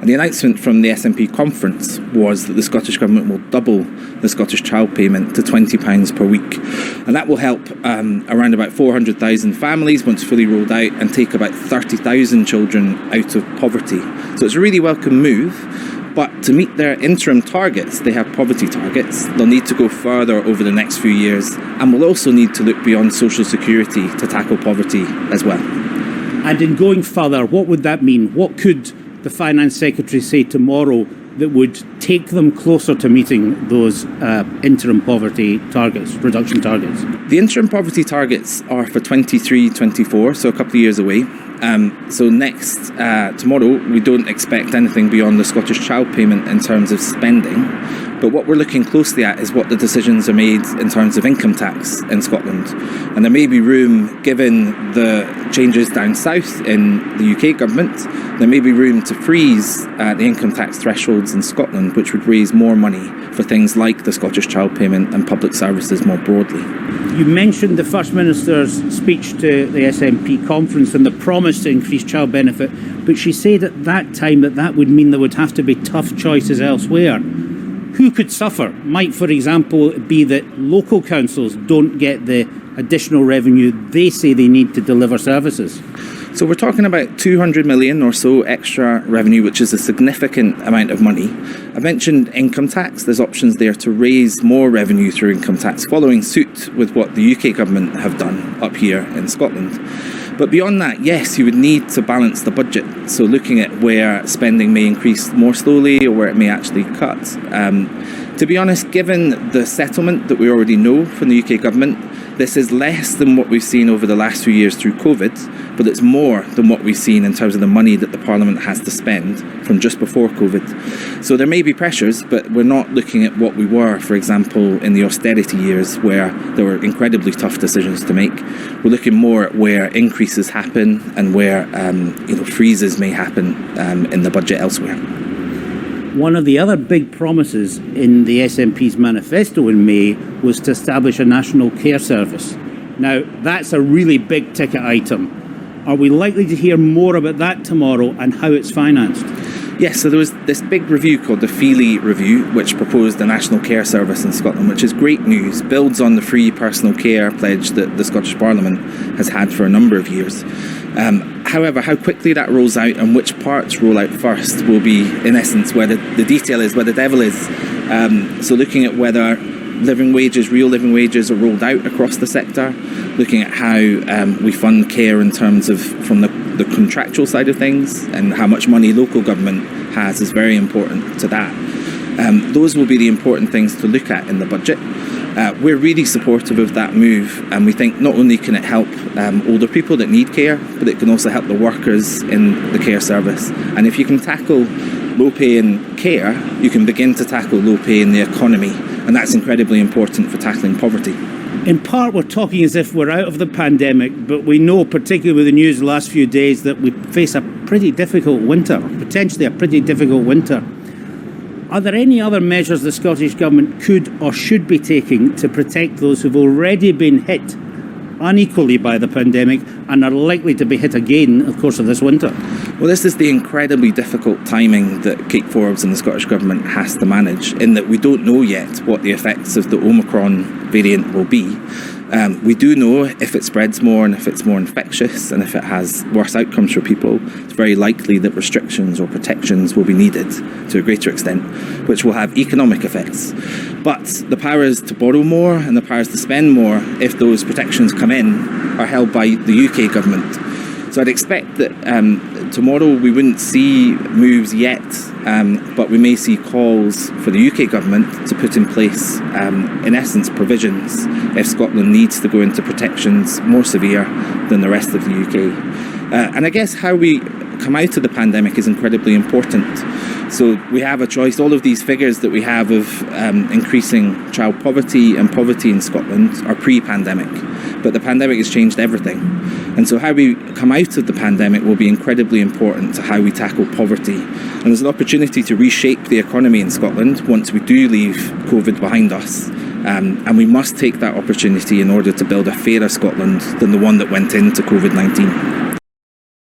And the announcement from the SNP conference was that the Scottish Government will double the Scottish child payment to £20 per week. And that will help around about 400,000 families once fully rolled out and take about 30,000 children out of poverty. So it's a really welcome move. But to meet their interim targets, they have poverty targets, they'll need to go further over the next few years, and will also need to look beyond social security to tackle poverty as well. And in going further, what would that mean? What could the Finance Secretary say tomorrow that would take them closer to meeting those interim poverty targets, reduction targets? The interim poverty targets are for 23-24, so a couple of years away. So next, tomorrow, we don't expect anything beyond the Scottish child payment in terms of spending. But what we're looking closely at is what the decisions are made in terms of income tax in Scotland. And there may be room, given the changes down south in the UK government, there may be room to freeze the income tax thresholds in Scotland, which would raise more money for things like the Scottish child payment and public services more broadly. You mentioned the First Minister's speech to the SNP conference and the promise to increase child benefit, but she said at that time that would mean there would have to be tough choices elsewhere. Who could suffer? Might, for example, be that local councils don't get the additional revenue they say they need to deliver services. So we're talking about 200 million or so extra revenue, which is a significant amount of money. I mentioned income tax. There's options there to raise more revenue through income tax, following suit with what the UK government have done up here in Scotland. But beyond that, yes, you would need to balance the budget. So looking at where spending may increase more slowly or where it may actually cut. To be honest, given the settlement that we already know from the UK government, this is less than what we've seen over the last few years through COVID, but it's more than what we've seen in terms of the money that the Parliament has to spend from just before COVID. So there may be pressures, but we're not looking at what we were, for example, in the austerity years where there were incredibly tough decisions to make. We're looking more at where increases happen and where freezes may happen in the budget elsewhere. One of the other big promises in the SNP's manifesto in May was to establish a national care service. Now, that's a really big ticket item. Are we likely to hear more about that tomorrow and how it's financed? Yes, so there was this big review called the Feely Review, which proposed a national care service in Scotland, which is great news, builds on the free personal care pledge that the Scottish Parliament has had for a number of years. However, how quickly that rolls out and which parts roll out first will be, in essence, where the detail is, where the devil is. So looking at whether real living wages are rolled out across the sector, looking at how we fund care in terms of from the contractual side of things and how much money local government has is very important to that. Those will be the important things to look at in the budget. We're really supportive of that move, and we think not only can it help older people that need care, but it can also help the workers in the care service. And if you can tackle low pay in care, you can begin to tackle low pay in the economy, and that's incredibly important for tackling poverty. In part, we're talking as if we're out of the pandemic, but we know, particularly with the news the last few days, that we face a pretty difficult winter, potentially a pretty difficult winter. Are there any other measures the Scottish Government could or should be taking to protect those who've already been hit unequally by the pandemic and are likely to be hit again in the course of this winter? Well, this is the incredibly difficult timing that Kate Forbes and the Scottish Government has to manage, in that we don't know yet what the effects of the Omicron variant will be. We do know if it spreads more and if it's more infectious and if it has worse outcomes for people, it's very likely that restrictions or protections will be needed to a greater extent, which will have economic effects. But the powers to borrow more and the powers to spend more, if those protections come in, are held by the UK government. So I'd expect that tomorrow we wouldn't see moves yet, but we may see calls for the UK government to put in place, in essence, provisions if Scotland needs to go into protections more severe than the rest of the UK. And I guess how we come out of the pandemic is incredibly important. So we have a choice. All of these figures that we have of increasing child poverty and poverty in Scotland are pre-pandemic, but the pandemic has changed everything. And so how we come out of the pandemic will be incredibly important to how we tackle poverty. And there's an opportunity to reshape the economy in Scotland once we do leave COVID behind us. And we must take that opportunity in order to build a fairer Scotland than the one that went into COVID-19.